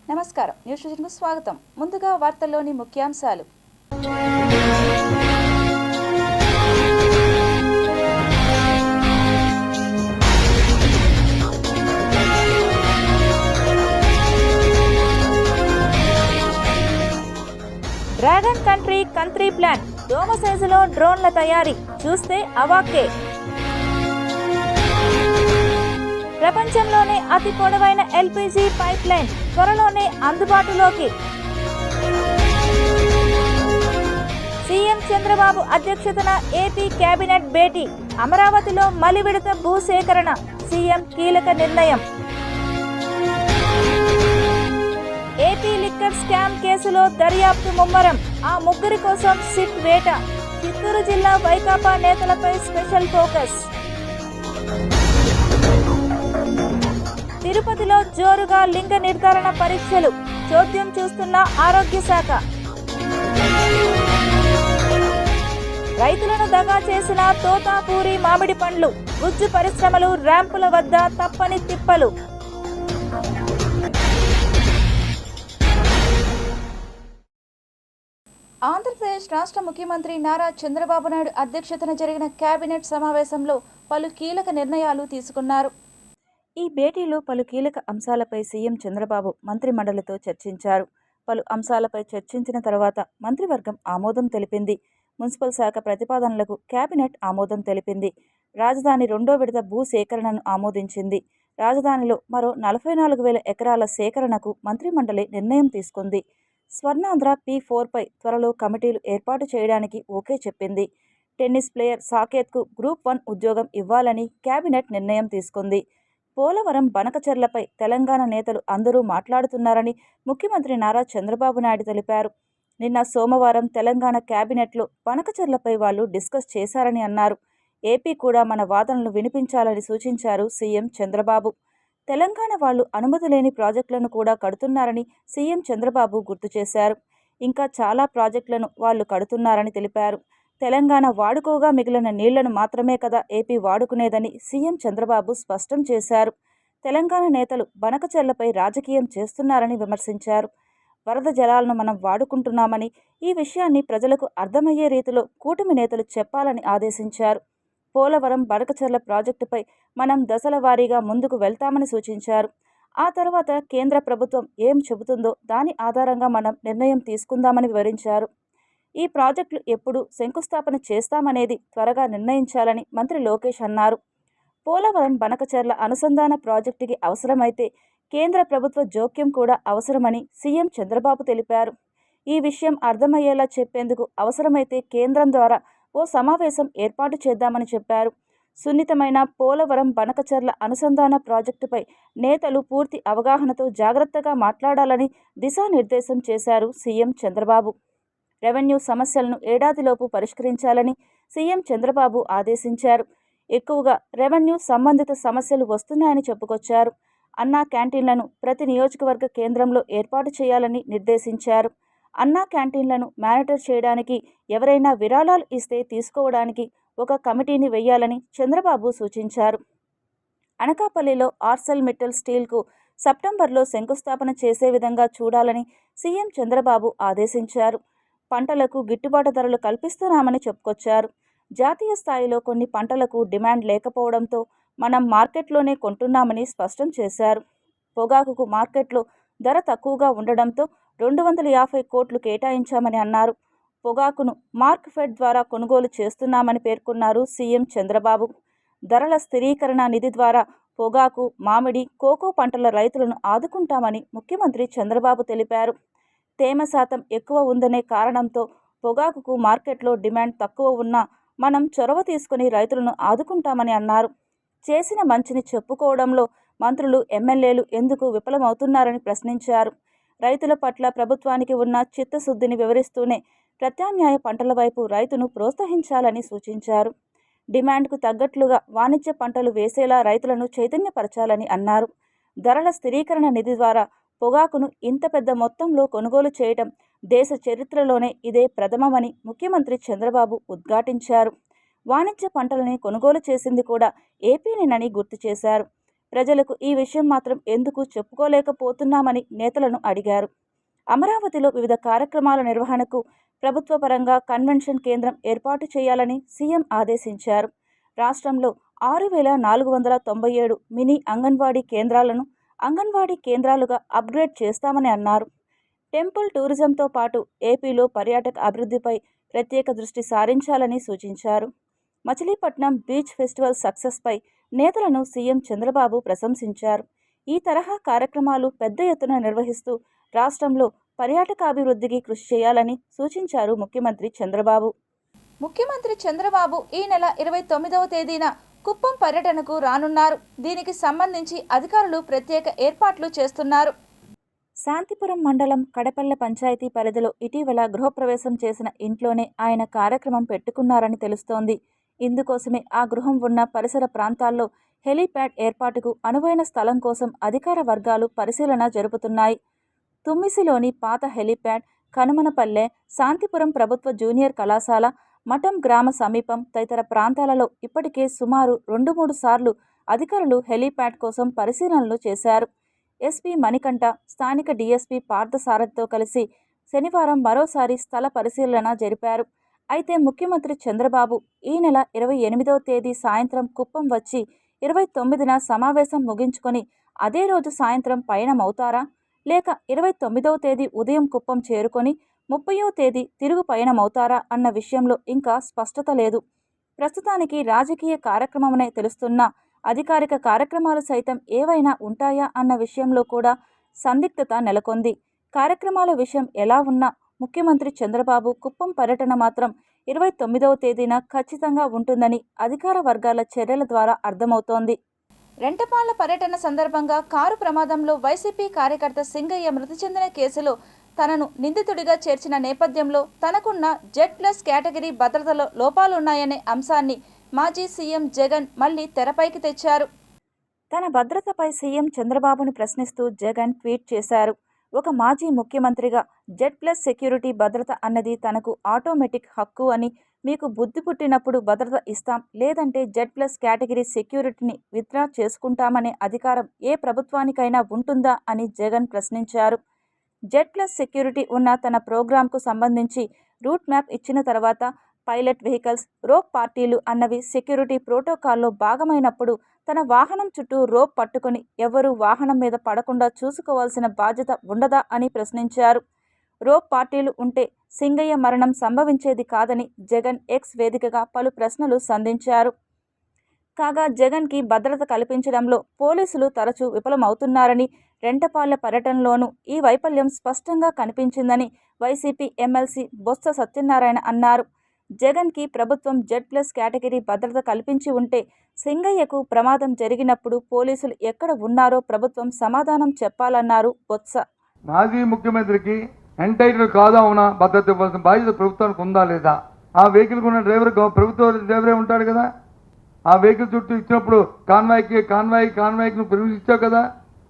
నమస్కారం. న్యూస్ విజన్కు స్వాగతం. ముందుగా వార్తల్లోని ముఖ్యాంశాలు. డ్రాగన్ కంట్రీ ప్లాన్ దోమ సైజులో డ్రోన్ల తయారీ చూస్తే అవాక్కే. ప్రపంచంలోనే అతి పొడవైన ఎల్పీజీ పైప్ లైన్ త్వరలోనే అందుబాటులోకి. సీఎం చంద్రబాబు అధ్యక్షతన ఏపీ కేబినెట్ భేటీ. అమరావతిలో మలి విడత భూసేకరణ. సీఎం కీలక నిర్ణయం. ఏపీ లిక్కర్ స్కామ్ కేసులో దర్యాప్తు ముమ్మరం. ఆ ముగ్గురి కోసం సిట్ వేట. చిత్తూరు జిల్లా వైకాపా నేతలపై స్పెషల్ ఫోకస్. తిరుపతిలో జోరుగా లింగ నిర్ధారణ పరీక్షలు. చోద్యం చూస్తున్న ఆరోగ్య శాఖ. రైతులను దగా చేసిన తోతాపూరి మామిడి పండ్లు. గుజ్జు పరిశ్రమలు ర్యాంపుల వద్ద తప్పని తిప్పలు. ఆంధ్రప్రదేశ్ రాష్ట్ర ముఖ్యమంత్రి నారా చంద్రబాబు నాయుడు అధ్యక్షతన జరిగిన కేబినెట్ సమావేశంలో పలు కీలక నిర్ణయాలు తీసుకున్నారు. ఈ భేటీలో పలు కీలక అంశాలపై సీఎం చంద్రబాబు మంత్రిమండలితో చర్చించారు. పలు అంశాలపై చర్చించిన తర్వాత మంత్రివర్గం ఆమోదం తెలిపింది. మున్సిపల్ శాఖ ప్రతిపాదనలకు కేబినెట్ ఆమోదం తెలిపింది. రాజధాని 2వ విడత భూ సేకరణను ఆమోదించింది. రాజధానిలో మరో 44,000 ఎకరాల సేకరణకు మంత్రిమండలి నిర్ణయం తీసుకుంది. స్వర్ణాంధ్ర P4పై త్వరలో కమిటీలు ఏర్పాటు చేయడానికి ఓకే చెప్పింది. టెన్నిస్ ప్లేయర్ సాకేత్కు గ్రూప్ 1 ఉద్యోగం ఇవ్వాలని కేబినెట్ నిర్ణయం తీసుకుంది. పోలవరం బనకచెర్లపై తెలంగాణ నేతలు అందరూ మాట్లాడుతున్నారని ముఖ్యమంత్రి నారా చంద్రబాబు నాయుడు తెలిపారు. నిన్న సోమవారం తెలంగాణ కేబినెట్లో బనకచెర్లపై వాళ్ళు డిస్కస్ చేశారని అన్నారు. ఏపీ కూడా మన వాదనలు వినిపించాలని సూచించారు సీఎం చంద్రబాబు. తెలంగాణ వాళ్ళు అనుమతి లేని ప్రాజెక్టులను కూడా కడుతున్నారని సీఎం చంద్రబాబు గుర్తు చేశారు. ఇంకా చాలా ప్రాజెక్టులను వాళ్ళు కడుతున్నారని తెలిపారు. తెలంగాణ వాడుకోగా మిగిలిన నీళ్లను మాత్రమే కదా ఏపీ వాడుకునేదని సీఎం చంద్రబాబు స్పష్టం చేశారు. తెలంగాణ నేతలు బనకచెర్లపై రాజకీయం చేస్తున్నారని విమర్శించారు. వరద జలాలను మనం వాడుకుంటున్నామని, ఈ విషయాన్ని ప్రజలకు అర్థమయ్యే రీతిలో కూటమి నేతలు చెప్పాలని ఆదేశించారు. పోలవరం బనకచెర్ల ప్రాజెక్టుపై మనం దశల వారీగా ముందుకు వెళ్తామని సూచించారు. ఆ తర్వాత కేంద్ర ప్రభుత్వం ఏం చెబుతుందో దాని ఆధారంగా మనం నిర్ణయం తీసుకుందామని వివరించారు. ఈ ప్రాజెక్టులు ఎప్పుడు శంకుస్థాపన చేస్తామనేది త్వరగా నిర్ణయించాలని మంత్రి లోకేష్ అన్నారు. పోలవరం బనకచెర్ల అనుసంధాన ప్రాజెక్టుకి అవసరమైతే కేంద్ర ప్రభుత్వ జోక్యం కూడా అవసరమని సీఎం చంద్రబాబు తెలిపారు. ఈ విషయం అర్థమయ్యేలా చెప్పేందుకు అవసరమైతే కేంద్రం ద్వారా ఓ సమావేశం ఏర్పాటు చేద్దామని చెప్పారు. సున్నితమైన పోలవరం బనకచెర్ల అనుసంధాన ప్రాజెక్టుపై నేతలు పూర్తి అవగాహనతో జాగ్రత్తగా మాట్లాడాలని దిశానిర్దేశం చేశారు సీఎం చంద్రబాబు. రెవెన్యూ సమస్యలను ఏడాదిలోపు పరిష్కరించాలని సీఎం చంద్రబాబు ఆదేశించారు. ఎక్కువగా రెవెన్యూ సంబంధిత సమస్యలు వస్తున్నాయని చెప్పుకొచ్చారు. అన్నా క్యాంటీన్లను ప్రతి నియోజకవర్గ కేంద్రంలో ఏర్పాటు చేయాలని నిర్దేశించారు. అన్నా క్యాంటీన్లను మానిటర్ చేయడానికి ఎవరైనా విరాళాలు ఇస్తే తీసుకోవడానికి ఒక కమిటీని వేయాలని చంద్రబాబు సూచించారు. అనకాపల్లిలో ఆర్సెల్మిట్టల్ స్టీల్కు సెప్టెంబర్లో శంకుస్థాపన చేసే విధంగా చూడాలని సీఎం చంద్రబాబు ఆదేశించారు. పంటలకు గిట్టుబాటు ధరలు కల్పిస్తున్నామని చెప్పుకొచ్చారు. జాతీయ స్థాయిలో కొన్ని పంటలకు డిమాండ్ లేకపోవడంతో మనం మార్కెట్లోనే కొంటున్నామని స్పష్టం చేశారు. పొగాకుకు మార్కెట్లో ధర తక్కువగా ఉండడంతో 250 కోట్లు కేటాయించామని అన్నారు. పొగాకును మార్క్ఫెడ్ ద్వారా కొనుగోలు చేస్తున్నామని పేర్కొన్నారు సీఎం చంద్రబాబు. ధరల స్థిరీకరణ నిధి ద్వారా పొగాకు, మామిడి, కోకో పంటల రైతులను ఆదుకుంటామని ముఖ్యమంత్రి చంద్రబాబు తెలిపారు. తేమ శాతం ఎక్కువ ఉందనే కారణంతో పొగాకుకు మార్కెట్లో డిమాండ్ తక్కువ ఉన్నా మనం చొరవ తీసుకుని రైతులను ఆదుకుంటామని అన్నారు. చేసిన మంచిని చెప్పుకోవడంలో మంత్రులు, ఎమ్మెల్యేలు ఎందుకు విఫలమవుతున్నారని ప్రశ్నించారు. రైతుల పట్ల ప్రభుత్వానికి ఉన్న చిత్తశుద్ధిని వివరిస్తూనే ప్రత్యామ్నాయ పంటల వైపు రైతును ప్రోత్సహించాలని సూచించారు. డిమాండ్కు తగ్గట్లుగా వాణిజ్య పంటలు వేసేలా రైతులను చైతన్యపరచాలని అన్నారు. ధరల స్థిరీకరణ నిధి ద్వారా పొగాకును ఇంత పెద్ద మొత్తంలో కొనుగోలు చేయటం దేశ చరిత్రలోనే ఇదే ప్రథమమని ముఖ్యమంత్రి చంద్రబాబు ఉద్ఘాటించారు. వాణిజ్య పంటలని కొనుగోలు చేసింది కూడా ఏపీనేనని గుర్తు చేశారు. ప్రజలకు ఈ విషయం మాత్రం ఎందుకు చెప్పుకోలేకపోతున్నామని నేతలను అడిగారు. అమరావతిలో వివిధ కార్యక్రమాల నిర్వహణకు ప్రభుత్వ పరంగా కన్వెన్షన్ కేంద్రం ఏర్పాటు చేయాలని సీఎం ఆదేశించారు. రాష్ట్రంలో 6,497 మినీ అంగన్వాడీ కేంద్రాలను అంగన్వాడీ కేంద్రాలుగా అప్గ్రేడ్ చేస్తామని అన్నారు. టెంపుల్ టూరిజంతో పాటు ఏపీలో పర్యాటక అభివృద్ధిపై ప్రత్యేక దృష్టి సారించాలని సూచించారు. మచిలీపట్నం బీచ్ ఫెస్టివల్ సక్సెస్పై నేతలను సీఎం చంద్రబాబు ప్రశంసించారు. ఈ తరహా కార్యక్రమాలు పెద్ద ఎత్తున నిర్వహిస్తూ రాష్ట్రంలో పర్యాటకాభివృద్ధికి కృషి చేయాలని సూచించారు ముఖ్యమంత్రి చంద్రబాబు. ముఖ్యమంత్రి చంద్రబాబు ఈ నెల 29వ తేదీన కుప్పం పర్యటనకు రానున్నారు. దీనికి సంబంధించి అధికారులు ప్రత్యేక ఏర్పాట్లు చేస్తున్నారు. శాంతిపురం మండలం కడపల్లె పంచాయతీ పరిధిలో ఇటీవల గృహప్రవేశం చేసిన ఇంట్లోనే ఆయన కార్యక్రమం పెట్టుకున్నారని తెలుస్తోంది. ఇందుకోసమే ఆ గృహం ఉన్న పరిసర ప్రాంతాల్లో హెలీప్యాడ్ ఏర్పాటుకు అనువైన స్థలం కోసం అధికార వర్గాలు పరిశీలన జరుపుతున్నాయి. తుమ్మిసిలోని పాత హెలీప్యాడ్, కనుమనపల్లె, శాంతిపురం ప్రభుత్వ జూనియర్ కళాశాల, మఠం గ్రామ సమీపం తదితర ప్రాంతాలలో ఇప్పటికే సుమారు 2-3 సార్లు అధికారులు హెలీప్యాడ్ కోసం పరిశీలనలు చేశారు. ఎస్పీ మణికంఠ, స్థానిక డీఎస్పీ పార్థసారథితో కలిసి శనివారం మరోసారి స్థల పరిశీలన జరిపారు. అయితే ముఖ్యమంత్రి చంద్రబాబు ఈ నెల 28వ తేదీ సాయంత్రం కుప్పం వచ్చి 29న సమావేశం ముగించుకొని అదే రోజు సాయంత్రం పయనమవుతారా, లేక 29వ తేదీ ఉదయం కుప్పం చేరుకొని 30వ తేదీ తిరుగు పయనమవుతారా అన్న విషయంలో ఇంకా స్పష్టత లేదు. ప్రస్తుతానికి రాజకీయ కార్యక్రమమనే తెలుస్తున్నా అధికారిక కార్యక్రమాలు సైతం ఏవైనా ఉంటాయా అన్న విషయంలో కూడా సందిగ్ధత నెలకొంది. కార్యక్రమాల విషయం ఎలా ఉన్నా ముఖ్యమంత్రి చంద్రబాబు కుప్పం పర్యటన మాత్రం 29వ తేదీన ఖచ్చితంగా ఉంటుందని అధికార వర్గాల చర్యల ద్వారా అర్థమవుతోంది. రెంటపాళ్ల పర్యటన సందర్భంగా కారు ప్రమాదంలో వైసీపీ కార్యకర్త సింగయ్య మృతి చెందిన కేసులో తనను నిందితుడిగా చేర్చిన నేపథ్యంలో తనకున్న Z+ కేటగిరీ భద్రతలో లోపాలున్నాయనే అంశాన్ని మాజీ సీఎం జగన్ మళ్లీ తెరపైకి తెచ్చారు. తన భద్రతపై సీఎం చంద్రబాబును ప్రశ్నిస్తూ జగన్ ట్వీట్ చేశారు. ఒక మాజీ ముఖ్యమంత్రిగా Z+ సెక్యూరిటీ భద్రత అన్నది తనకు ఆటోమేటిక్ హక్కు అని, మీకు బుద్ధి పుట్టినప్పుడు భద్రత ఇస్తాం, లేదంటే Z+ కేటగిరీ సెక్యూరిటీని విత్డ్రా చేసుకుంటామనే అధికారం ఏ ప్రభుత్వానికైనా ఉంటుందా అని జగన్ ప్రశ్నించారు. Z+ సెక్యూరిటీ ఉన్న తన ప్రోగ్రాంకు సంబంధించి రూట్ మ్యాప్ ఇచ్చిన తర్వాత పైలట్ వెహికల్స్, రోప్ పార్టీలు అన్నవి సెక్యూరిటీ ప్రోటోకాల్లో భాగమైనప్పుడు తన వాహనం చుట్టూ రోప్ పట్టుకుని ఎవరూ వాహనం మీద పడకుండా చూసుకోవాల్సిన బాధ్యత ఉండదా అని ప్రశ్నించారు. రోప్ పార్టీలు ఉంటే సింగయ్య మరణం సంభవించేది కాదని జగన్ ఎక్స్ వేదికగా పలు ప్రశ్నలు సంధించారు. కాగా జగన్కి భద్రత కల్పించడంలో పోలీసులు తరచూ విఫలమవుతున్నారని, రెంటపాళ్ల పర్యటనలోనూ ఈ వైఫల్యం స్పష్టంగా కనిపించిందని వైసీపీ ఎమ్మెల్సీ బొత్స సత్యనారాయణ అన్నారు. జగన్కి ప్రభుత్వం Z+ కేటగిరీ భద్రత కల్పించి ఉంటే సింగయ్యకు ప్రమాదం జరిగినప్పుడు పోలీసులు ఎక్కడ ఉన్నారో ప్రభుత్వం సమాధానం చెప్పాలన్నారు బొత్స. మాజీ ముఖ్యమంత్రికి ఎంటైటిల్ కాదా అవునా భద్రత ఇవ్వాల్సిన బాధ్యత ప్రభుత్వానికి ఉందా లేదా? ఆ వెహికల్ ఉన్న డ్రైవర్ ప్రభుత్వ డ్రైవరే ఉంటాడు కదా. ఆ వెహికల్ చుట్టూ ఇచ్చినప్పుడు కాన్వాయ్కి నువ్వు పెర్మిషన్ ఇచ్చావు కదా,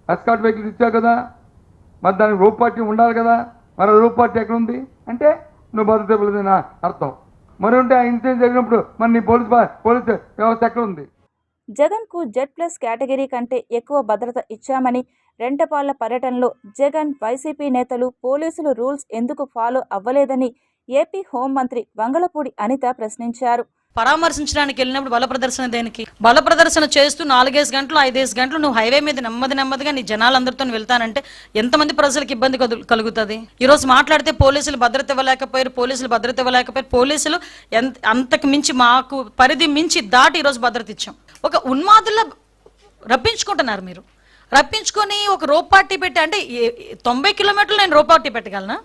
ఎస్కార్ట్ వెహికల్ ఇచ్చావు కదా, మరి దానికి రోప్ పార్టీ ఉండాలి కదా. మరి రోప్ పార్టీ ఎక్కడ ఉంది అంటే నువ్వు భద్రత ఇవ్వలేదని అర్థం. మరి ఉంటే ఆ ఇన్సిడెంట్ జరిగినప్పుడు మరి నీ పోలీస్ వ్యవస్థ ఎక్కడ ఉంది? జగన్కు Z+ కేటగిరీ కంటే ఎక్కువ భద్రత ఇచ్చామని, రెంటపాళ్ల పర్యటనలో జగన్, వైసీపీ నేతలు, పోలీసులు రూల్స్ ఎందుకు ఫాలో అవ్వలేదని ఏపీ హోంమంత్రి వంగలపూడి అనిత ప్రశ్నించారు. పరామర్శించడానికి వెళ్ళినప్పుడు బల ప్రదర్శన దేనికి? బల ప్రదర్శన చేస్తూ 4 గంటలు 5 గంటలు నువ్వు హైవే మీద నెమ్మదిగా నీ జనాలందరితో వెళ్తానంటే ఎంతమంది ప్రజలకు ఇబ్బంది కలుగుతుంది? ఈరోజు మాట్లాడితే పోలీసులు భద్రత ఇవ్వలేకపోయారు, పోలీసులు అంతకు మించి మాకు పరిధి మించి దాటి ఈరోజు భద్రత ఇచ్చాం. ఒక ఉన్మాదుల్లో రప్పించుకుంటున్నారు మీరు. రప్పించుకొని ఒక రోప్ పార్టీ పెట్టి అంటే 90 కిలోమీటర్లు నేను రోప్ పార్టీ పెట్టగలనా?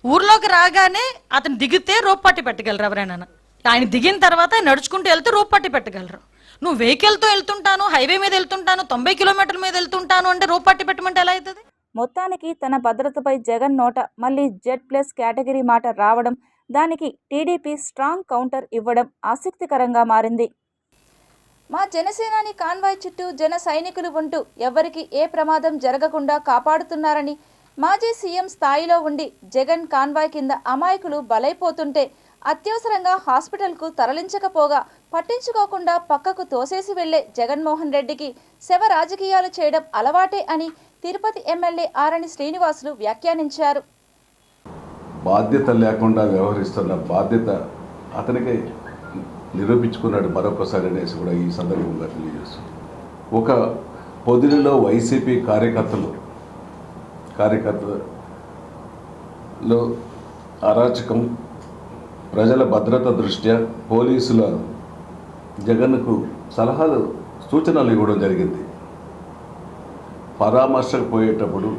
ఊర్లోకి రాగానే అతను దిగితే రోప్ పార్టీ పెట్టగలరు ఎవరైనా? ఆయన దిగిన తర్వాత నడుచుకుంటూ వెళ్తే రోప్ పార్టీ పెట్టగలరు. నువ్వు వెహికల్తో వెళ్తుంటాను, హైవే మీద వెళ్తుంటాను, 90 కిలోమీటర్ల మీద వెళ్తుంటాను అంటే రోప్ పార్టీ పెట్టమంటే ఎలా అవుతుంది? మొత్తానికి తన భద్రతపై జగన్ నోట మళ్ళీ Z+ కేటగిరీ మాట రావడం, దానికి టీడీపీ స్ట్రాంగ్ కౌంటర్ ఇవ్వడం ఆసక్తికరంగా మారింది. మా జనసేనాని కాన్వాయ్ చుట్టూ జన సైనికులు ఉంటూ ఎవరికి ఏ ప్రమాదం జరగకుండా కాపాడుతున్నారని, మాజీ సీఎం స్థాయిలో ఉండి జగన్ కాన్వాయ్ కింద అమాయకులు బలైపోతుంటే అత్యవసరంగా హాస్పిటల్కు తరలించకపోగా పట్టించుకోకుండా పక్కకు తోసేసి వెళ్లే జగన్మోహన్ రెడ్డికి శవ రాజకీయాలు చేయడం అలవాటే అని తిరుపతి ఎమ్మెల్యే ఆరణి శ్రీనివాసులు వ్యాఖ్యానించారు. బాధ్యత లేకుండా వ్యవహరిస్తున్న బాధ్యత అతనికే నిరూపించుకున్నాడు మరొకసారి అనేసి కూడా ఈ సందర్భంగా తెలియజేస్తుంది. ఒక పొదిలిలో వైసీపీ కార్యకర్తలు లో అరాచకం, ప్రజల భద్రత దృష్ట్యా పోలీసుల జగన్కు సలహాలు సూచనలు ఇవ్వడం జరిగింది. పరామర్శకు పోయేటప్పుడు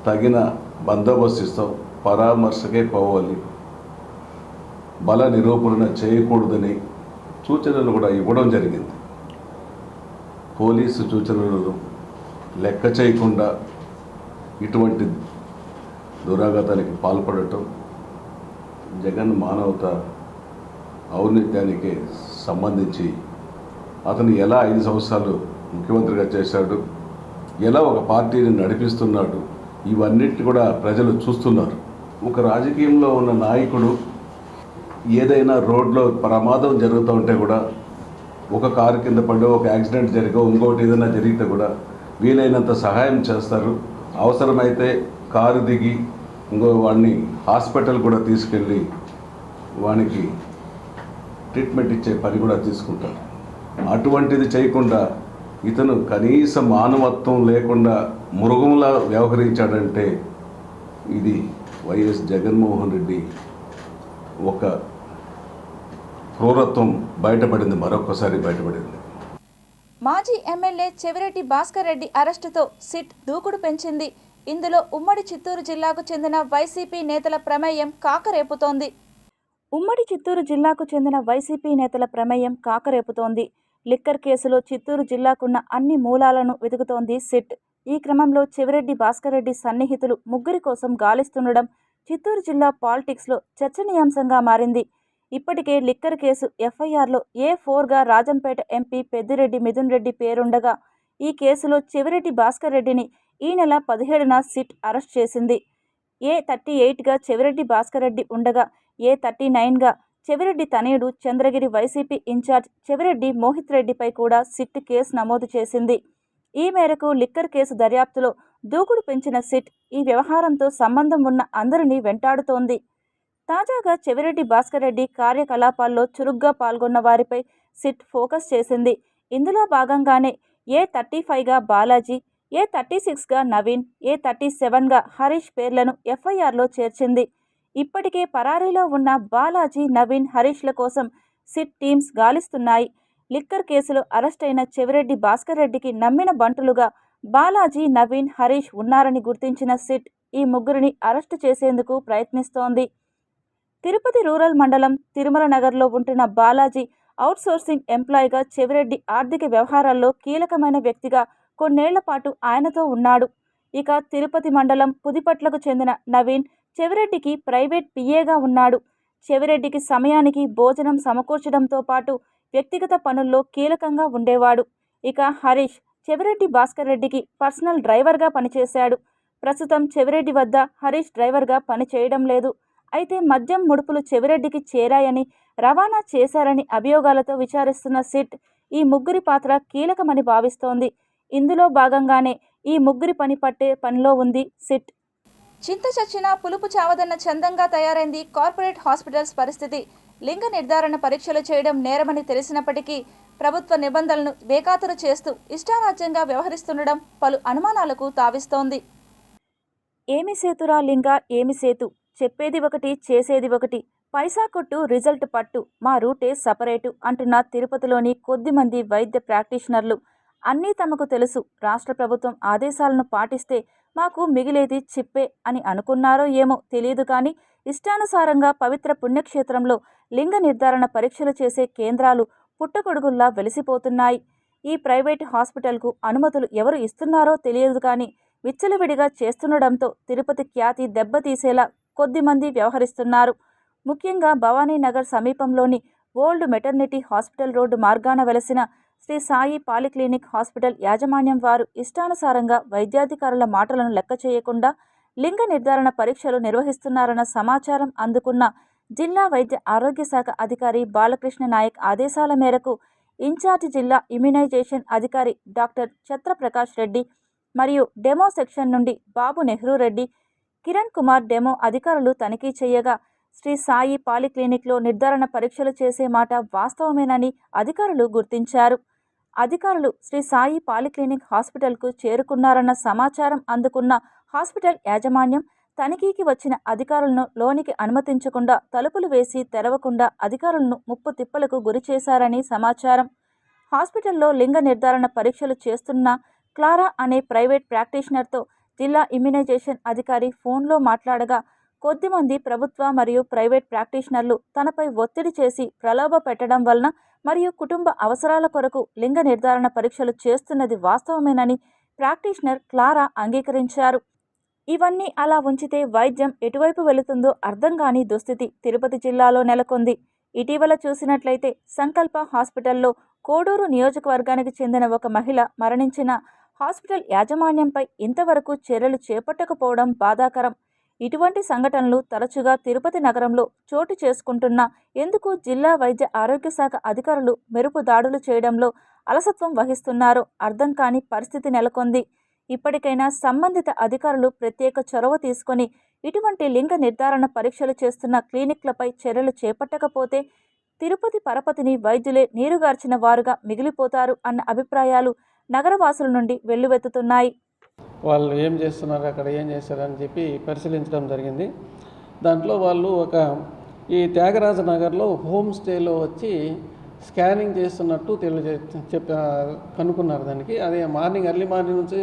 తగిన బందోబస్తు ఇస్తాం, పరామర్శకే పోవాలి, బల నిరూపణ చేయకూడదని సూచనలు కూడా ఇవ్వడం జరిగింది. పోలీసు సూచనలను లెక్క చేయకుండా ఇటువంటి దురాఘాతానికి పాల్పడటం జగన్ మానవత ఔన్నత్యానికి సంబంధించి అతను ఎలా 5 సంవత్సరాలు ముఖ్యమంత్రిగా చేశాడు, ఎలా ఒక పార్టీని నడిపిస్తున్నాడు, ఇవన్నిటి కూడా ప్రజలు చూస్తున్నారు. ఒక రాజకీయంలో ఉన్న నాయకుడు ఏదైనా రోడ్లో ప్రమాదం జరుగుతూ ఉంటే కూడా, ఒక కారు కింద పడో, ఒక యాక్సిడెంట్ జరిగో, ఇంకోటి ఏదైనా జరిగితే కూడా వీలైనంత సహాయం చేస్తారు. అవసరమైతే కారు దిగి ఇంకో వాడిని హాస్పిటల్ కూడా తీసుకెళ్ళి వానికి ట్రీట్మెంట్ ఇచ్చే పని కూడా తీసుకుంటారు. అటువంటిది చేయకుండా ఇతను కనీస మానవత్వం లేకుండా మృగంలా వ్యవహరించాడంటే ఇది వైఎస్ జగన్మోహన్ రెడ్డి ఒక క్రూరత్వం బయటపడింది, మరొకసారి బయటపడింది. మాజీ ఎమ్మెల్యే చెవిరెడ్డి భాస్కర్ రెడ్డి అరెస్టుతో సిట్ దూకుడు పెంచింది. ఇందులో ఉమ్మడి చిత్తూరు జిల్లాకు చెందిన వైసీపీ నేతల ప్రమేయం కాకరేపుతోంది. లిక్కర్ కేసులో చిత్తూరు జిల్లాకున్న అన్ని మూలాలను వెతుకుతోంది సిట్. ఈ క్రమంలో చెవిరెడ్డి భాస్కర్ రెడ్డి సన్నిహితులు ముగ్గురి కోసం గాలిస్తుండడం చిత్తూరు జిల్లా పాలిటిక్స్లో చర్చనీయాంశంగా మారింది. ఇప్పటికే లిక్కర్ కేసు ఎఫ్ఐఆర్లో A4గా రాజంపేట ఎంపీ పెద్దిరెడ్డి మిథున్ రెడ్డి పేరుండగా, ఈ కేసులో చెవిరెడ్డి భాస్కర్ రెడ్డిని ఈ నెల 17న సిట్ అరెస్ట్ చేసింది. A38గా చెవిరెడ్డి భాస్కర్ రెడ్డి ఉండగా, A39గా చెవిరెడ్డి తనయుడు చంద్రగిరి వైసీపీ ఇన్ఛార్జ్ చెవిరెడ్డి మోహిత్ రెడ్డిపై కూడా సిట్ కేసు నమోదు చేసింది. ఈ మేరకు లిక్కర్ కేసు దర్యాప్తులో దూకుడు పెంచిన సిట్ ఈ వ్యవహారంతో సంబంధం ఉన్న అందరినీ వెంటాడుతోంది. తాజాగా చెవిరెడ్డి భాస్కర్ రెడ్డి కార్యకలాపాల్లో చురుగ్గా పాల్గొన్న వారిపై సిట్ ఫోకస్ చేసింది. ఇందులో భాగంగానే A35గా బాలాజీ, A36గా నవీన్, A37గా హరీష్ పేర్లను ఎఫ్ఐఆర్లో చేర్చింది. ఇప్పటికే పరారీలో ఉన్న బాలాజీ, నవీన్, హరీష్ల కోసం సిట్ టీమ్స్ గాలిస్తున్నాయి. లిక్కర్ కేసులో అరెస్టైన చెవిరెడ్డి భాస్కర్ రెడ్డికి నమ్మిన బంటులుగా బాలాజీ, నవీన్, హరీష్ ఉన్నారని గుర్తించిన సిట్ ఈ ముగ్గురిని అరెస్టు చేసేందుకు ప్రయత్నిస్తోంది. తిరుపతి రూరల్ మండలం తిరుమల నగర్లో ఉంటున్న బాలాజీ అవుట్సోర్సింగ్ ఎంప్లాయీగా చెవిరెడ్డి ఆర్థిక వ్యవహారాల్లో కీలకమైన వ్యక్తిగా కొన్నేళ్ల పాటు ఆయనతో ఉన్నాడు. ఇక తిరుపతి మండలం పుదిపట్లకు చెందిన నవీన్ చెవిరెడ్డికి ప్రైవేట్ పిఏగా ఉన్నాడు. చెవిరెడ్డికి సమయానికి భోజనం సమకూర్చడంతో పాటు వ్యక్తిగత పనుల్లో కీలకంగా ఉండేవాడు. ఇక హరీష్ చెవిరెడ్డి భాస్కర్ రెడ్డికి పర్సనల్ డ్రైవర్గా పనిచేశాడు. ప్రస్తుతం చెవిరెడ్డి వద్ద హరీష్ డ్రైవర్గా పనిచేయడం లేదు. అయితే మద్యం ముడుపులు చెవిరెడ్డికి చేరాయని, రవాణా చేశారని అభియోగాలతో విచారిస్తున్న సిట్ ఈ ముగ్గురి పాత్ర కీలకమని భావిస్తోంది. ఇందులో భాగంగానే ఈ ముగ్గురి పని పట్టే పనిలో ఉంది సిట్. చింత చచ్చినా పులుపు చావదన్న చందంగా తయారైంది కార్పొరేట్ హాస్పిటల్స్ పరిస్థితి. లింగ నిర్ధారణ పరీక్షలు చేయడం నేరమని తెలిసినప్పటికీ ప్రభుత్వ నిబంధనలను బేఖాతరు చేస్తూ ఇష్టారాజ్యంగా వ్యవహరిస్తుండడం పలు అనుమానాలకు తావిస్తోంది. ఏమి సేతురా లింగ, ఏమి సేతు, చెప్పేది ఒకటి చేసేది ఒకటి, పైసా కొట్టు రిజల్ట్ పట్టు, మా రూటే సపరేటు అంటున్న తిరుపతిలోని కొద్దిమంది వైద్య ప్రాక్టీషనర్లు అన్నీ తమకు తెలుసు, రాష్ట్ర ప్రభుత్వం ఆదేశాలను పాటిస్తే మాకు మిగిలేది చిప్పే అని అనుకున్నారో ఏమో తెలియదు. కానీ ఇష్టానుసారంగా పవిత్ర పుణ్యక్షేత్రంలో లింగ నిర్ధారణ పరీక్షలు చేసే కేంద్రాలు పుట్టగొడుగుల్లా వెలిసిపోతున్నాయి. ఈ ప్రైవేట్ హాస్పిటల్కు అనుమతులు ఎవరు ఇస్తున్నారో తెలియదు. కానీ విచ్చలవిడిగా చేస్తుండడంతో తిరుపతి ఖ్యాతి దెబ్బతీసేలా కొద్దిమంది వ్యవహరిస్తున్నారు. ముఖ్యంగా భవానీనగర్ సమీపంలోని ఓల్డ్ మెటర్నిటీ హాస్పిటల్ రోడ్డు మార్గాన వెలసిన శ్రీ సాయి పాలిక్లినిక్ హాస్పిటల్ యాజమాన్యం వారు ఇష్టానుసారంగా వైద్యాధికారుల మాటలను లెక్క చేయకుండా లింగ నిర్ధారణ పరీక్షలు నిర్వహిస్తున్నారన్న సమాచారం అందుకున్న జిల్లా వైద్య ఆరోగ్య శాఖ అధికారి బాలకృష్ణ నాయక్ ఆదేశాల మేరకు ఇన్ఛార్జి జిల్లా ఇమ్యునైజేషన్ అధికారి డాక్టర్ ఛత్రప్రకాష్ రెడ్డి మరియు డెమో సెక్షన్ నుండి బాబు నెహ్రూ రెడ్డి, కిరణ్ కుమార్ డెమో అధికారులు తనిఖీ చేయగా శ్రీ సాయి పాలిక్లినిక్లో నిర్ధారణ పరీక్షలు చేసే మాట వాస్తవమేనని అధికారులు గుర్తించారు. అధికారులు శ్రీ సాయి పాలిక్లినిక్ హాస్పిటల్కు చేరుకున్నారన్న సమాచారం అందుకున్న హాస్పిటల్ యాజమాన్యం తనిఖీకి వచ్చిన అధికారులను లోనికి అనుమతించకుండా తలుపులు వేసి తెరవకుండా అధికారులను ముప్పు తిప్పలకు గురి చేశారని సమాచారం. హాస్పిటల్లో లింగ నిర్ధారణ పరీక్షలు చేస్తున్న క్లారా అనే ప్రైవేట్ ప్రాక్టీషనర్తో జిల్లా ఇమ్యునైజేషన్ అధికారి ఫోన్లో మాట్లాడగా కొద్దిమంది ప్రభుత్వ మరియు ప్రైవేట్ ప్రాక్టీషనర్లు తనపై ఒత్తిడి చేసి ప్రలోభ పెట్టడం వలన మరియు కుటుంబ అవసరాల కొరకు లింగ నిర్ధారణ పరీక్షలు చేస్తున్నది వాస్తవమేనని ప్రాక్టీషనర్ క్లారా అంగీకరించారు. ఇవన్నీ అలా ఉంచితే వైద్యం ఎటువైపు వెళుతుందో అర్థం కాని దుస్థితి తిరుపతి జిల్లాలో నెలకొంది. ఇటీవల చూసినట్లయితే సంకల్ప హాస్పిటల్లో కోడూరు నియోజకవర్గానికి చెందిన ఒక మహిళ మరణించిన హాస్పిటల్ యాజమాన్యంపై ఇంతవరకు చర్యలు చేపట్టకపోవడం బాధాకరం. ఇటువంటి సంఘటనలు తరచుగా తిరుపతి నగరంలో చోటు చేసుకుంటున్నా ఎందుకు జిల్లా వైద్య ఆరోగ్య శాఖ అధికారులు మెరుపు దాడులు చేయడంలో అలసత్వం వహిస్తున్నారో అర్థం కాని పరిస్థితి నెలకొంది. ఇప్పటికైనా సంబంధిత అధికారులు ప్రత్యేక చొరవ తీసుకొని ఇటువంటి లింగ నిర్ధారణ పరీక్షలు చేస్తున్న క్లినిక్లపై చర్యలు చేపట్టకపోతే తిరుపతి పరపతిని వైద్యులే నీరుగార్చిన వారుగా మిగిలిపోతారు అన్న అభిప్రాయాలు నగరవాసుల నుండి వెల్లువెత్తుతున్నాయి. వాళ్ళు ఏం చేస్తున్నారు, అక్కడ ఏం చేస్తారని చెప్పి పరిశీలించడం జరిగింది. దాంట్లో వాళ్ళు ఈ త్యాగరాజ నగర్లో హోమ్ స్టేలో వచ్చి స్కానింగ్ చేస్తున్నట్టు కనుక్కున్నారు. దానికి అదే ఎర్లీ మార్నింగ్ నుంచి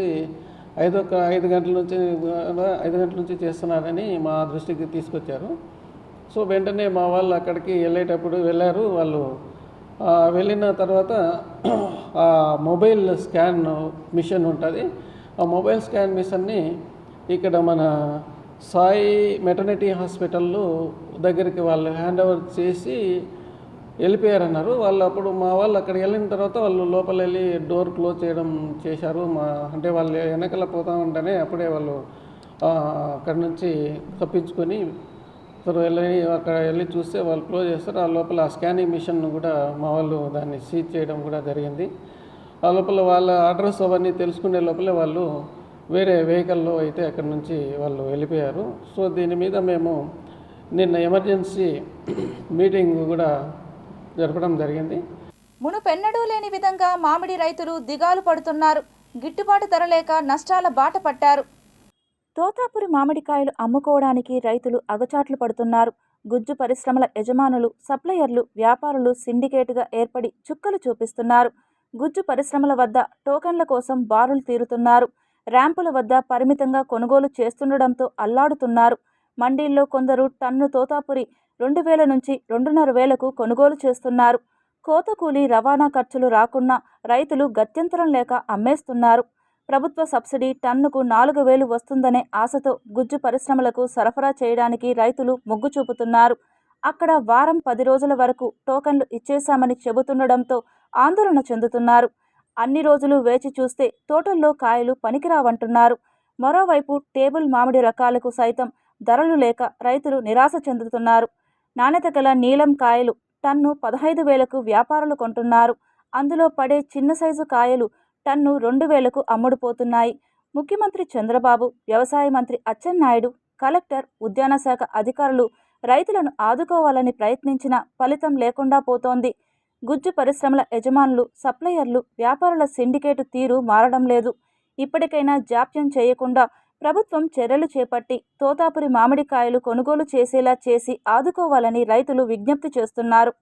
5 గంటల నుంచి చేస్తున్నారని మా దృష్టికి తీసుకొచ్చారు. సో వెంటనే మా వాళ్ళు అక్కడికి వెళ్ళారు. వాళ్ళు వెళ్ళిన తర్వాత ఆ మొబైల్ స్కాన్ మిషన్ ఉంటుంది. ఆ మొబైల్ స్కాన్ మిషన్ని ఇక్కడ మన సాయి మెటర్నిటీ హాస్పిటల్లో దగ్గరికి వాళ్ళు హ్యాండ్ ఓవర్ చేసి వెళ్ళిపోయారన్నారు. వాళ్ళు అప్పుడు మా వాళ్ళు అక్కడికి వెళ్ళిన తర్వాత వాళ్ళు లోపల వెళ్ళి డోర్ క్లోజ్ చేశారు. అంటే వాళ్ళు వెనకాల పోతా ఉంటేనే అప్పుడే వాళ్ళు అక్కడి నుంచి తప్పించుకొని అక్కడ వెళ్ళి చూస్తే వాళ్ళు క్లోజ్ చేస్తారు. ఆ లోపల ఆ స్కానింగ్ మిషన్ కూడా మా వాళ్ళు దాన్ని సీజ్ చేయడం కూడా జరిగింది. ఆ లోపల వాళ్ళ అడ్రస్ అవన్నీ తెలుసుకునే లోపలే వాళ్ళు వేరే వెహికల్లో అయితే అక్కడి నుంచి వాళ్ళు వెళ్ళిపోయారు. సో దీని మీద మేము నిన్న ఎమర్జెన్సీ మీటింగ్ కూడా జరపడం జరిగింది. మునుపెన్నడూ లేని విధంగా మామిడి రైతులు దిగాలు పడుతున్నారు. గిట్టుబాటు ధర లేక నష్టాల బాట పట్టారు. తోతాపురి మామిడికాయలు అమ్ముకోవడానికి రైతులు అగచాట్లు పడుతున్నారు. గుజ్జు పరిశ్రమల యజమానులు, సప్లయర్లు, వ్యాపారులు సిండికేటుగా ఏర్పడి చుక్కలు చూపిస్తున్నారు. గుజ్జు పరిశ్రమల వద్ద టోకన్ల కోసం బారులు తీరుతున్నారు. ర్యాంపుల వద్ద పరిమితంగా కొనుగోలు చేస్తుండడంతో అల్లాడుతున్నారు. మండీల్లో కొందరు టన్ను తోతాపురి 2,000 నుంచి 2,500కు కొనుగోలు చేస్తున్నారు. కోత కూలీ, రవాణా ఖర్చులు రాకున్నా రైతులు గత్యంతరం లేక అమ్మేస్తున్నారు. ప్రభుత్వ సబ్సిడీ టన్నుకు 4,000 వస్తుందనే ఆశతో గుజ్జు పరిశ్రమలకు సరఫరా చేయడానికి రైతులు మొగ్గు చూపుతున్నారు. అక్కడ వారం 10 రోజుల వరకు టోకన్లు ఇచ్చేశామని చెబుతుండడంతో ఆందోళన చెందుతున్నారు. అన్ని రోజులు వేచి చూస్తే తోటల్లో కాయలు పనికిరావంటున్నారు. మరోవైపు టేబుల్ మామిడి రకాలకు సైతం ధరలు లేక రైతులు నిరాశ చెందుతున్నారు. నాణ్యత గల నీలం కాయలు టన్ను 15,000కు వ్యాపారులు కొంటున్నారు. అందులో పడే చిన్న సైజు కాయలు టన్ను 2,000కు అమ్ముడుపోతున్నాయి. ముఖ్యమంత్రి చంద్రబాబు, వ్యవసాయ మంత్రి అచ్చెన్నాయుడు, కలెక్టర్, ఉద్యాన శాఖ అధికారులు రైతులను ఆదుకోవాలని ప్రయత్నించినా ఫలితం లేకుండా పోతోంది. గుజ్జు పరిశ్రమల యజమానులు, సప్లయర్లు, వ్యాపారుల సిండికేటు తీరు మారడం లేదు. ఇప్పటికైనా జాప్యం చేయకుండా ప్రభుత్వం చర్యలు చేపట్టి తోతాపురి మామిడికాయలు కొనుగోలు చేసేలా చేసి ఆదుకోవాలని రైతులు విజ్ఞప్తి చేస్తున్నారు.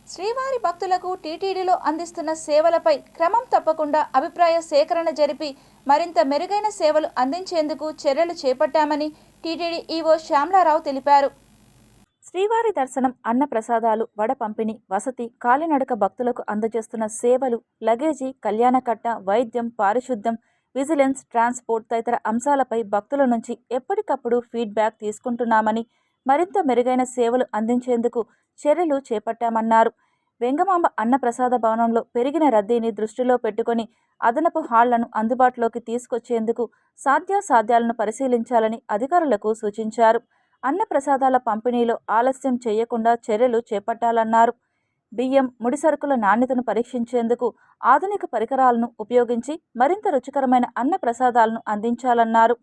శ్రీవారి భక్తులకు టీటీడీలో అందిస్తున్న సేవలపై క్రమం తప్పకుండా అభిప్రాయ సేకరణ జరిపి మరింత మెరుగైన సేవలు అందించేందుకు చర్యలు చేపట్టామని టీటీడీ ఈవో శ్యామలారావు తెలిపారు. శ్రీవారి దర్శనం, అన్నప్రసాదాలు, వడ పంపిణీ, వసతి, కాలినడక భక్తులకు అందజేస్తున్న సేవలు, లగేజీ, కళ్యాణకట్ట, వైద్యం, పారిశుద్ధ్యం, విజిలెన్స్, ట్రాన్స్పోర్ట్ తదితర అంశాలపై భక్తుల నుంచి ఎప్పటికప్పుడు ఫీడ్బ్యాక్ తీసుకుంటున్నామని మరింత మెరుగైన సేవలు అందించేందుకు చర్యలు చేపట్టామన్నారు. వెంగమాంబ అన్నప్రసాద భవనంలో పెరిగిన రద్దీని దృష్టిలో పెట్టుకుని అదనపు హాళ్లను అందుబాటులోకి తీసుకొచ్చేందుకు సాధ్యాసాధ్యాలను పరిశీలించాలని అధికారులకు సూచించారు. అన్నప్రసాదాల పంపిణీలో ఆలస్యం చేయకుండా చర్యలు చేపట్టాలన్నారు. బియ్యం, ముడిసరుకుల నాణ్యతను పరీక్షించేందుకు ఆధునిక పరికరాలను ఉపయోగించి మరింత రుచికరమైన అన్నప్రసాదాలను అందించాలన్నారు.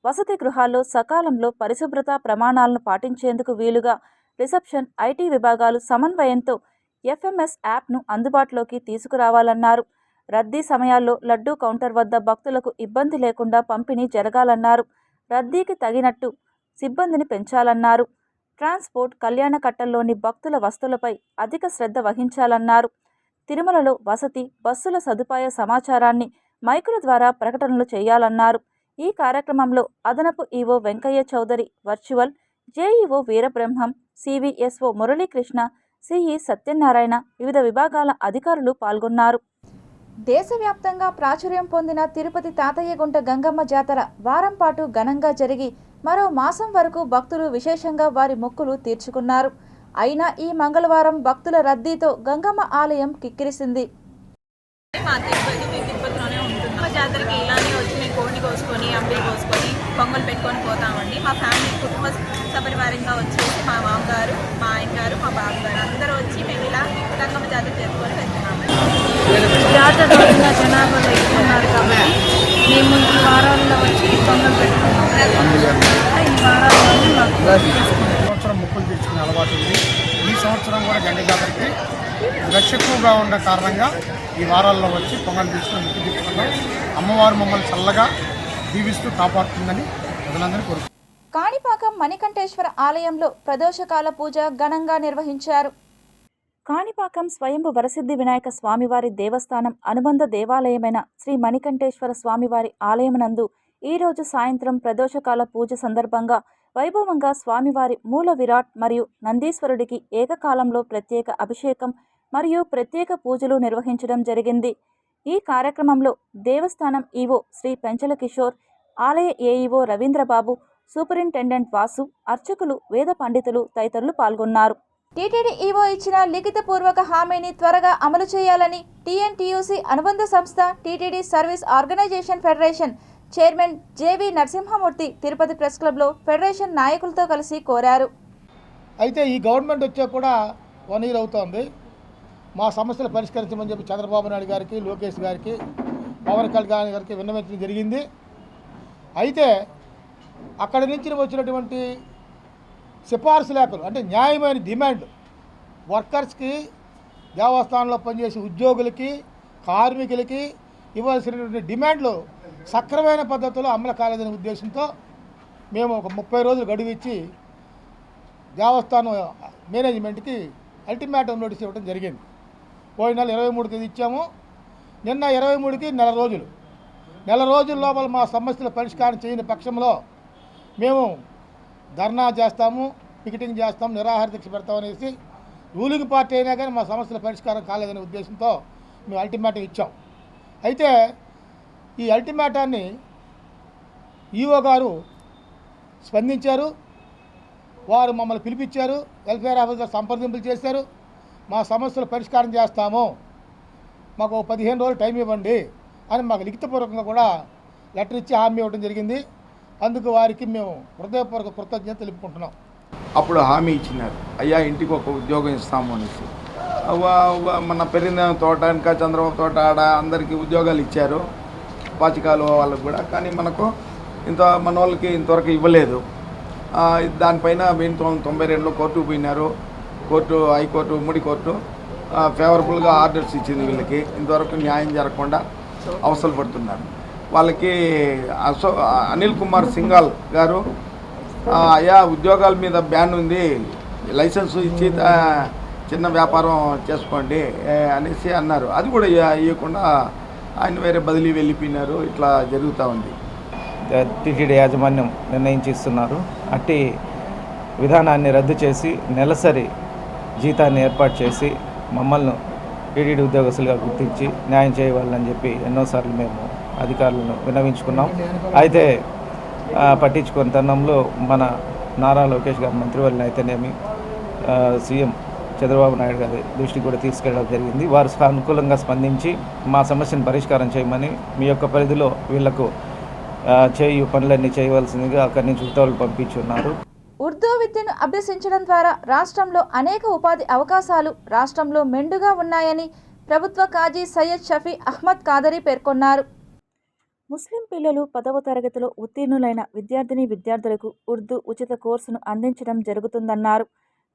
వసతి గృహాల్లో సకాలంలో పరిశుభ్రత ప్రమాణాలను పాటించేందుకు వీలుగా రిసెప్షన్, ఐటీ విభాగాలు సమన్వయంతో FMS యాప్ను అందుబాటులోకి తీసుకురావాలన్నారు. రద్దీ సమయాల్లో లడ్డూ కౌంటర్ వద్ద భక్తులకు ఇబ్బంది లేకుండా పంపిణీ జరగాలన్నారు. రద్దీకి తగినట్టు సిబ్బందిని పెంచాలన్నారు. ట్రాన్స్పోర్ట్, కళ్యాణ కట్టల్లోని భక్తుల వస్తువులపై అధిక శ్రద్ధ వహించాలన్నారు. తిరుమలలో వసతి, బస్సుల సదుపాయ సమాచారాన్ని మైకుల ద్వారా ప్రకటనలు చేయాలన్నారు. ఈ కార్యక్రమంలో అదనపు EO Venkaiah Chowdary, virtual JEO Veerabrahmam, CVSO Muralikrishna, CE Satyanarayana, వివిధ విభాగాల అధికారులు పాల్గొన్నారు. దేశవ్యాప్తంగా ప్రాచుర్యం పొందిన తిరుపతి తాతయ్యగుంట గంగమ్మ జాతర వారం పాటు ఘనంగా జరిగి మరో మాసం వరకు భక్తులు విశేషంగా వారి మొక్కులు తీర్చుకున్నారు. అయినా ఈ మంగళవారం భక్తుల రద్దీతో గంగమ్మ ఆలయం కిక్కిరిసింది. మా తిరుపతిలోనే ఉంటుంది. మా జాతరకి ఇలానే వచ్చి మేము కోడిని కోసుకొని, అంబలి కోసుకొని, పొంగల్ పెట్టుకొని పోతామండి. మా ఫ్యామిలీ కుటుంబ సపరివారంగా వచ్చేసి మా మామగారు, మా ఆయనగారు, మా బాబుగారు అందరూ వచ్చి మేము ఇలా గంగమ్మ జాతర చేసుకొని వెళ్తున్నాము. జాతర రోజున జనాభాలో ఎక్కువ ఉన్నారు కాబట్టి మేము ఈ వారాల్లో వచ్చి పొంగల్ పెట్టుకున్నాము. ఈ వారాల్లో సంవత్సరం మొక్కులు తెచ్చుకునే అలవాటు ఉంది. ఈ సంవత్సరం కూడా గంగ జాతరకి రష్ ఎక్కువగా ఉన్న కారణంగా ఈ వారాల్లో వచ్చి పొంగల్ తీసుకుని మొక్కు తెచ్చుకున్నాం. అమ్మవారు మమ్మల్ని చల్లగా దీవిస్తూ కాపాడుతుందని ప్రజలందరినీ కోరుకుంటున్నాం. కాణిపాకం మణికంఠేశ్వర ఆలయంలో ప్రదోషకాల పూజ ఘనంగా నిర్వహించారు. కాణిపాకం స్వయంభు వరసిద్ధి వినాయక స్వామివారి దేవస్థానం అనుబంధ దేవాలయమైన శ్రీ మణికంఠేశ్వర స్వామివారి ఆలయమునందు ఈరోజు సాయంత్రం ప్రదోషకాల పూజ సందర్భంగా వైభవంగా స్వామివారి మూల విరాట్ మరియు నందీశ్వరుడికి ఏకకాలంలో ప్రత్యేక అభిషేకం మరియు ప్రత్యేక పూజలు నిర్వహించడం జరిగింది. ఈ కార్యక్రమంలో దేవస్థానం ఈవో శ్రీ పెంచల కిషోర్, ఆలయ ఏఈఓ రవీంద్రబాబు, సూపరింటెండెంట్ వాసు, అర్చకులు, వేద పండితులు తదితరులు పాల్గొన్నారు. టీటీడీ ఈవో ఇచ్చిన లిఖితపూర్వక హామీని త్వరగా అమలు చేయాలని TNTUC అనుబంధ సంస్థ TTD service organisation federation chairman JV Narasimhamurthy Tirupati press క్లబ్లో ఫెడరేషన్ నాయకులతో కలిసి కోరారు. అయితే ఈ గవర్నమెంట్ వచ్చా కూడా 1 year అవుతోంది. మా సమస్యలు పరిష్కరించమని చెప్పి చంద్రబాబు నాయుడు గారికి, లోకేష్ గారికి, పవన్ కళ్యాణ్ గారికి విన్నవించడం జరిగింది. అయితే అక్కడి నుంచి వచ్చినటువంటి సిఫార్సు లేఖలు అంటే న్యాయమైన డిమాండ్ వర్కర్స్కి, దేవస్థానంలో పనిచేసే ఉద్యోగులకి, కార్మికులకి ఇవ్వాల్సినటువంటి డిమాండ్లు సక్రమైన పద్ధతిలో అమలు కాలేదనే ఉద్దేశంతో మేము ఒక 30 రోజులు గడువు ఇచ్చి దేవస్థానం మేనేజ్మెంట్కి అల్టిమేటం నోటీస్ ఇవ్వడం జరిగింది. పోయిన నెల 23 తేదీ ఇచ్చాము. నిన్న 23కి నెల రోజుల లోపల మా సమస్యల పరిష్కారం చేయని పక్షంలో మేము ధర్నా చేస్తాము, పికెటింగ్ చేస్తాం, నిరాహార దీక్ష పెడతామనేసి రూలింగ్ పార్టీ అయినా కానీ మా సమస్యల పరిష్కారం కాలేదనే ఉద్దేశంతో మేము అల్టిమేటం ఇచ్చాం. అయితే ఈ అల్టిమేటాన్ని ఈఓ గారు స్పందించారు. వారు మమ్మల్ని పిలిపించారు, వెల్ఫేర్ ఆఫీసర్ సంప్రదింపులు చేశారు. మా సమస్యలు పరిష్కారం చేస్తాము, మాకు 15 రోజులు టైం ఇవ్వండి అని మాకు లిఖితపూర్వకంగా కూడా లెటర్ ఇచ్చి హామీ ఇవ్వడం జరిగింది. అందుకు వారికి మేము హృదయపూర్వక కృతజ్ఞత తెలుపుకుంటున్నాం. అప్పుడు హామీ ఇచ్చినారు, అయ్యా ఇంటికి ఒక ఉద్యోగం ఇస్తాము అనేసి. మన పెరిగిన తోట, ఇంకా చంద్రబాబు తోట ఆడ అందరికీ ఉద్యోగాలు ఇచ్చారు, పాచికాలు వాళ్ళకు కూడా. కానీ మనకు మన వాళ్ళకి ఇంతవరకు ఇవ్వలేదు. దానిపైన 92లో కోర్టుకు పోయినారు. హైకోర్టు, ఉమ్మడి కోర్టు ఫేవరబుల్గా ఆర్డర్స్ ఇచ్చింది. వీళ్ళకి ఇంతవరకు న్యాయం జరగకుండా అవసరం పడుతున్నారు. వాళ్ళకి అనిల్ కుమార్ సింఘాల్ గారు, అయ్యా ఉద్యోగాల మీద బ్యాన్ ఉంది, లైసెన్స్ ఇచ్చి చిన్న వ్యాపారం చేసుకోండి అనేసి అన్నారు. అది కూడా ఇవ్వకుండా ఆయన వేరే బదిలీ వెళ్ళిపోయినారు. ఇట్లా జరుగుతూ ఉంది. టీటీడీ యాజమాన్యం నిర్ణయించిస్తున్నారు. అట్టి విధానాన్ని రద్దు చేసి నెలసరి జీతాన్ని ఏర్పాటు చేసి మమ్మల్ని టీటీడీ ఉద్యోగస్తులుగా గుర్తించి న్యాయం చేయవాలని చెప్పి ఎన్నోసార్లు మేము అధికారులను విన్నవించుకున్నాం. అయితే పట్టించుకున్న తరుణంలో మన నారా లోకేష్ గారి మంత్రివర్యులు అయితేనేమి, సీఎం చంద్రబాబు నాయుడు గారి దృష్టికి కూడా తీసుకెళ్ళడం జరిగింది. వారు అనుకూలంగా స్పందించి మా సమస్యను పరిష్కారం చేయమని, మీ యొక్క పరిధిలో వీళ్లకు పనులన్నీ చేయవలసిందిగా అక్కడి నుంచి ఉత్తర్వులు పంపించున్నారు. ఉర్దూ విద్యను అభ్యసించడం ద్వారా రాష్ట్రంలో అనేక ఉపాధి అవకాశాలు రాష్ట్రంలో మెండుగా ఉన్నాయని ప్రభుత్వ కాజీ సయ్యద్ షఫీ అహ్మద్ కాదరీ పేర్కొన్నారు. ముస్లిం పిల్లలు 10వ తరగతిలో ఉత్తీర్ణులైన విద్యార్థులకు ఉర్దూ ఉచిత కోర్సును అందించడం జరుగుతుందన్నారు.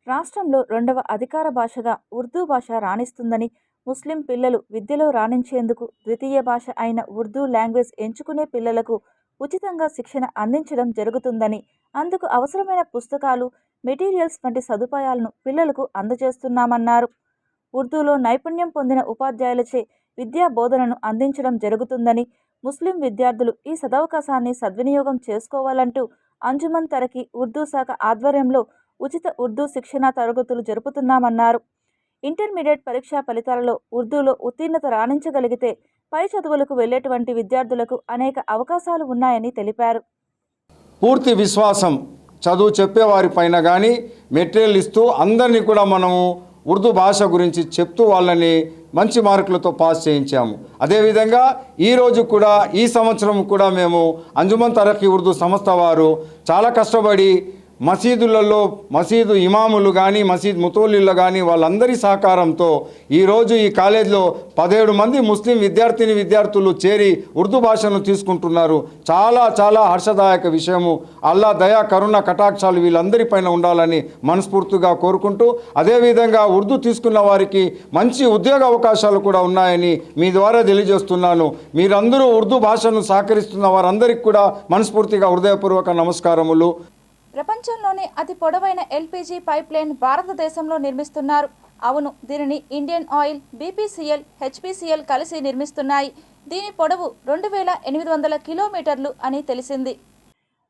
రాష్ట్రంలో 2వ అధికార భాషగా ఉర్దూ భాష రాణిస్తుందని, ముస్లిం పిల్లలు విద్యలో రాణించేందుకు ద్వితీయ భాష అయిన ఉర్దూ లాంగ్వేజ్ ఎంచుకునే పిల్లలకు ఉచితంగా శిక్షణ అందించడం జరుగుతుందని, అందుకు అవసరమైన పుస్తకాలు, మెటీరియల్స్ వంటి సదుపాయాలను పిల్లలకు అందజేస్తున్నామన్నారు. ఉర్దూలో నైపుణ్యం పొందిన ఉపాధ్యాయులచే విద్యా బోధనను అందించడం జరుగుతుందని, ముస్లిం విద్యార్థులు ఈ సదవకాశాన్ని సద్వినియోగం చేసుకోవాలంటూ అంజుమన్ తరకి ఉర్దూ శాఖ ఆధ్వర్యంలో ఉచిత ఉర్దూ శిక్షణా తరగతులు జరుపుతున్నామన్నారు. ఇంటర్మీడియట్ పరీక్షా ఫలితాలలో ఉర్దూలో ఉత్తీర్ణత రాణించగలిగితే పై చదువులకు వెళ్లేటువంటి విద్యార్థులకు అనేక అవకాశాలు ఉన్నాయని తెలిపారు. పూర్తి విశ్వాసం చదువు చెప్పేవారి పైన కానీ మెటీరియల్ ఇస్తూ అందరినీ కూడా మనము ఉర్దూ భాష గురించి చెప్తూ వాళ్ళని మంచి మార్కులతో పాస్ చేయించాము. అదేవిధంగా ఈరోజు కూడా ఈ సంవత్సరం కూడా మేము అంజుమన్ తరఖీ ఉర్దూ సంస్థ వారు చాలా కష్టపడి మసీదులలో మసీదు ఇమాములు కానీ మసీద్ ముతోలీలు కానీ వాళ్ళందరి సహకారంతో ఈరోజు ఈ కాలేజీలో 17 మంది ముస్లిం విద్యార్థులు చేరి ఉర్దూ భాషను తీసుకుంటున్నారు. చాలా చాలా హర్షదాయక విషయము. అల్లా దయా కరుణ కటాక్షాలు వీళ్ళందరిపైన ఉండాలని మనస్ఫూర్తిగా కోరుకుంటూ, అదేవిధంగా ఉర్దూ తీసుకున్న వారికి మంచి ఉద్యోగ అవకాశాలు కూడా ఉన్నాయని మీ ద్వారా తెలియజేస్తున్నాను. మీరందరూ ఉర్దూ భాషను సహకరిస్తున్న వారందరికీ కూడా మనస్ఫూర్తిగా హృదయపూర్వక నమస్కారములు. ప్రపంచంలోనే అతి పొడవైన ఎల్పీజీ పైప్ లైన్ భారతదేశంలో నిర్మిస్తున్నారు. అవును, దీనిని ఇండియన్ ఆయిల్, బీపీసీఎల్, హెచ్పీసీఎల్ కలిసి నిర్మిస్తున్నాయి. దీని పొడవు 2800 కిలోమీటర్లు అని తెలిసింది.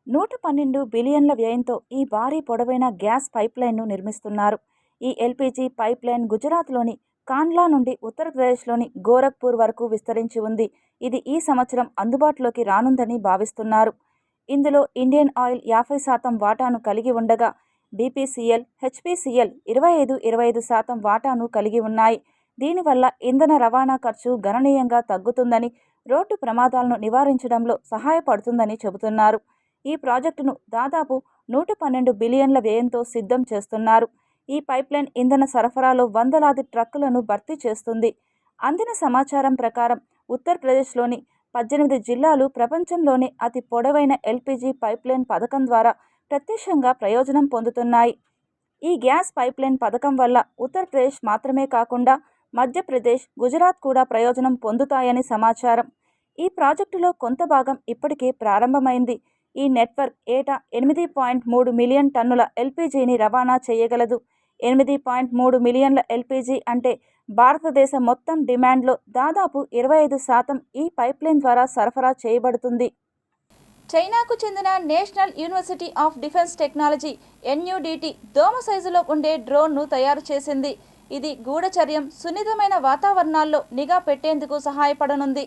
112 బిలియన్ల వ్యయంతో ఈ భారీ పొడవైన గ్యాస్ పైప్ లైన్ను నిర్మిస్తున్నారు. ఈ ఎల్పీజీ పైప్ లైన్ గుజరాత్లోని కాండ్లా నుండి ఉత్తరప్రదేశ్లోని గోరఖ్పూర్ వరకు విస్తరించి ఉంది. ఇది ఈ సంవత్సరం అందుబాటులోకి రానుందని భావిస్తున్నారు. ఇందులో ఇండియన్ ఆయిల్ 50% వాటాను కలిగి ఉండగా బీపీసీఎల్, హెచ్పీసీఎల్ 25% వాటాను కలిగి ఉన్నాయి. దీనివల్ల ఇంధన రవాణా ఖర్చు గణనీయంగా తగ్గుతుందని, రోడ్డు ప్రమాదాలను నివారించడంలో సహాయపడుతుందని చెబుతున్నారు. ఈ ప్రాజెక్టును దాదాపు 112 బిలియన్ల వ్యయంతో సిద్ధం చేస్తున్నారు. ఈ పైప్లైన్ ఇంధన సరఫరాలో వందలాది ట్రక్కులను భర్తీ చేస్తుంది. అందిన సమాచారం ప్రకారం ఉత్తరప్రదేశ్లోని 18 జిల్లాలు ప్రపంచంలోనే అతి పొడవైన ఎల్పీజీ పైప్లైన్ పథకం ద్వారా ప్రత్యక్షంగా ప్రయోజనం పొందుతున్నాయి. ఈ గ్యాస్ పైప్లైన్ పథకం వల్ల ఉత్తరప్రదేశ్ మాత్రమే కాకుండా మధ్యప్రదేశ్, గుజరాత్ కూడా ప్రయోజనం పొందుతాయని సమాచారం. ఈ ప్రాజెక్టులో కొంత భాగం ఇప్పటికే ప్రారంభమైంది. ఈ నెట్వర్క్ ఏటా 8.3 మిలియన్ టన్నుల ఎల్పీజీని రవాణా చేయగలదు. 8.3 మిలియన్ల ఎల్పీజీ అంటే భారతదేశ మొత్తం డిమాండ్లో దాదాపు 25% ఈ పైప్లైన్ ద్వారా సరఫరా చేయబడుతుంది. చైనాకు చెందిన national university of defence technology NUDT దోమ సైజులో ఉండే డ్రోన్ను తయారు చేసింది. ఇది గూఢచర్యం, సున్నితమైన వాతావరణాల్లో నిఘా పెట్టేందుకు సహాయపడనుంది.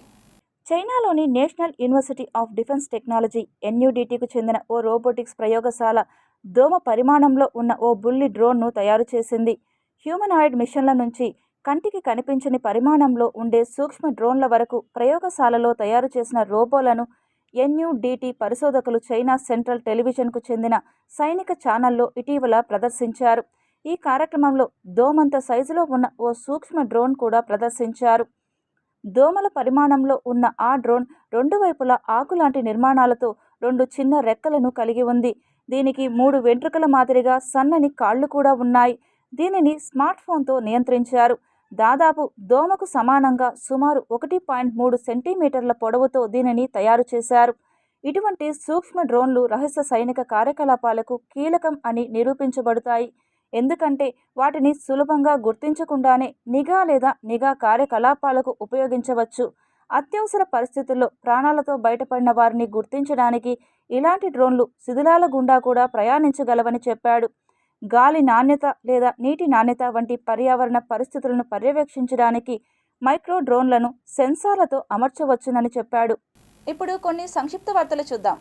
చైనాలోని national university of defence technology ఎన్యూడిటికు చెందిన ఓ రోబోటిక్స్ ప్రయోగశాల దోమ పరిమాణంలో ఉన్న ఓ బుల్లి డ్రోన్ను తయారు చేసింది. హ్యూమనాయిడ్ మిషన్ల నుంచి కంటికి కనిపించని పరిమాణంలో ఉండే సూక్ష్మ డ్రోన్ల వరకు ప్రయోగశాలలో తయారు చేసిన రోబోలను ఎన్యూడిటి పరిశోధకులు చైనా సెంట్రల్ టెలివిజన్కు చెందిన సైనిక ఛానల్లో ఇటీవల ప్రదర్శించారు. ఈ కార్యక్రమంలో దోమంత సైజులో ఉన్న ఓ సూక్ష్మ డ్రోన్ కూడా ప్రదర్శించారు. దోమల పరిమాణంలో ఉన్న ఆ డ్రోన్ 2 వైపులా ఆకులాంటి నిర్మాణాలతో 2 చిన్న రెక్కలను కలిగి ఉంది. దీనికి 3 వెంట్రుకల మాదిరిగా సన్నని కాళ్లు కూడా ఉన్నాయి. దీనిని స్మార్ట్ ఫోన్తో నియంత్రించారు. దాదాపు దోమకు సమానంగా సుమారు 1.3 సెంటీమీటర్ల పొడవుతో దీనిని తయారు చేశారు. ఇటువంటి సూక్ష్మ డ్రోన్లు రహస్య సైనిక కార్యకలాపాలకు కీలకం అని నిరూపించబడతాయి. ఎందుకంటే వాటిని సులభంగా గుర్తించకుండానే నిఘా కార్యకలాపాలకు ఉపయోగించవచ్చు. అత్యవసర పరిస్థితుల్లో ప్రాణాలతో బయటపడిన వారిని గుర్తించడానికి ఇలాంటి డ్రోన్లు శిథిలాల గుండా కూడా ప్రయాణించగలవని చెప్పాడు. గాలి నాణ్యత లేదా నీటి నాణ్యత వంటి పర్యావరణ పరిస్థితులను పర్యవేక్షించడానికి మైక్రో డ్రోన్లను సెన్సార్లతో అమర్చవచ్చునని చెప్పాడు. ఇప్పుడు కొన్ని సంక్షిప్త వార్తలు చూద్దాం.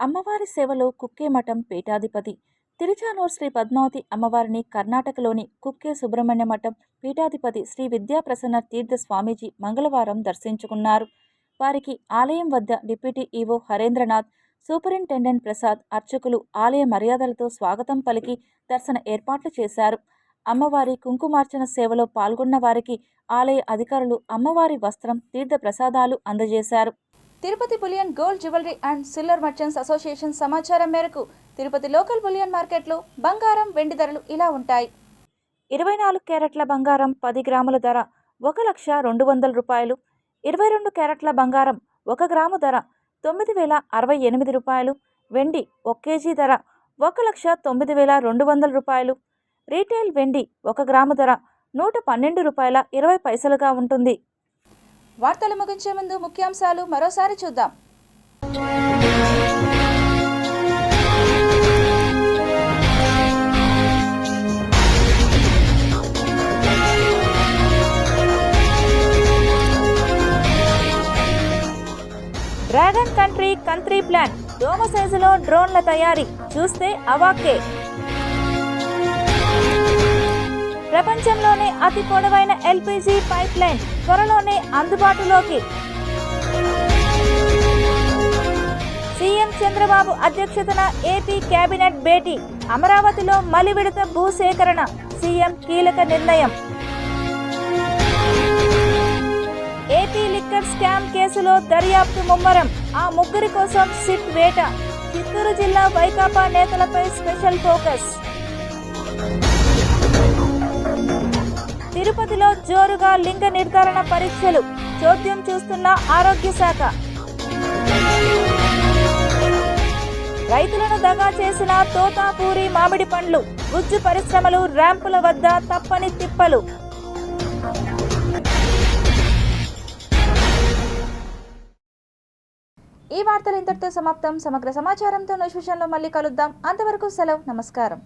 అమ్మవారి సేవలో కుక్కే మఠం పీఠాధిపతి. తిరుచానూర్ శ్రీ పద్మావతి అమ్మవారిని కర్ణాటకలోని కుక్కే సుబ్రహ్మణ్య మఠం పీఠాధిపతి శ్రీ విద్యాప్రసన్న తీర్థ స్వామీజీ మంగళవారం దర్శించుకున్నారు. వారికి ఆలయం వద్ద deputy EO Harendranath, superintendent Prasad, అర్చకులు ఆలయ మర్యాదలతో స్వాగతం పలికి దర్శన ఏర్పాట్లు చేశారు. అమ్మవారి కుంకుమార్చన సేవలో పాల్గొన్న వారికి ఆలయ అధికారులు అమ్మవారి వస్త్రం, తీర్థ ప్రసాదాలు అందజేశారు. Tirupati bullion gold jewellery and silver merchants association సమాచారం మేరకు తిరుపతి లోకల్ బులియన్ మార్కెట్లో బంగారం, వెండి ధరలు ఇలా ఉంటాయి. 24 క్యారెట్ల బంగారం 10 గ్రాముల ధర 1,02,200 రూపాయలు. 22 క్యారెట్ల బంగారం 1 గ్రాము ధర 9,068 రూపాయలు. వెండి 1 కేజీ ధర 1,09,200 రూపాయలు. రీటైల్ వెండి 1 గ్రాము ధర 112 రూపాయల 20 పైసలుగా ఉంటుంది. వార్తలు ముగించే ముందు ముఖ్యాంశాలు మరోసారి చూద్దాం. డ్రాగన్ కంట్రీ ప్లాన్, దోమ సైజులో డ్రోన్ల తయారీ చూస్తే అవాక్కే. ప్రపంచంలోనే అతి పొడవైన ఎల్పీజీ పైప్ లైన్ త్వరలోనే అందుబాటులోకి. సీఎం చంద్రబాబు అధ్యక్షతన ఏపీ కేబినెట్ భేటీ. అమరావతిలో మలి విడత భూసేకరణ, సీఎం కీలక నిర్ణయం. ఏపీ లిక్కర్ స్కామ్ కేసులో దర్యాప్తు ముమ్మరం. ఆ ముగ్గురి కోసం సిట్ వేట. చిత్తూరు జిల్లా వైకాపా నేతలపై స్పెషల్ ఫోకస్. తిరుపతిలో జోరుగా లింగ నిర్ధారణ పరీక్షలు, చోద్యం చూస్తున్న ఆరోగ్య శాఖ. రైతులను దగా చేసిన తోతాపూరి మామిడి పండ్లు, గుజ్జు పరిశ్రమలు ర్యాంపుల వద్ద తప్పని తిప్పలు. ఈ వార్తలు ఇంతటితో సమాప్తం. సమగ్ర సమాచారంతో నెక్స్ట్ విషయంలో మళ్ళీ కలుద్దాం. అంతవరకు సెలవు, నమస్కారం.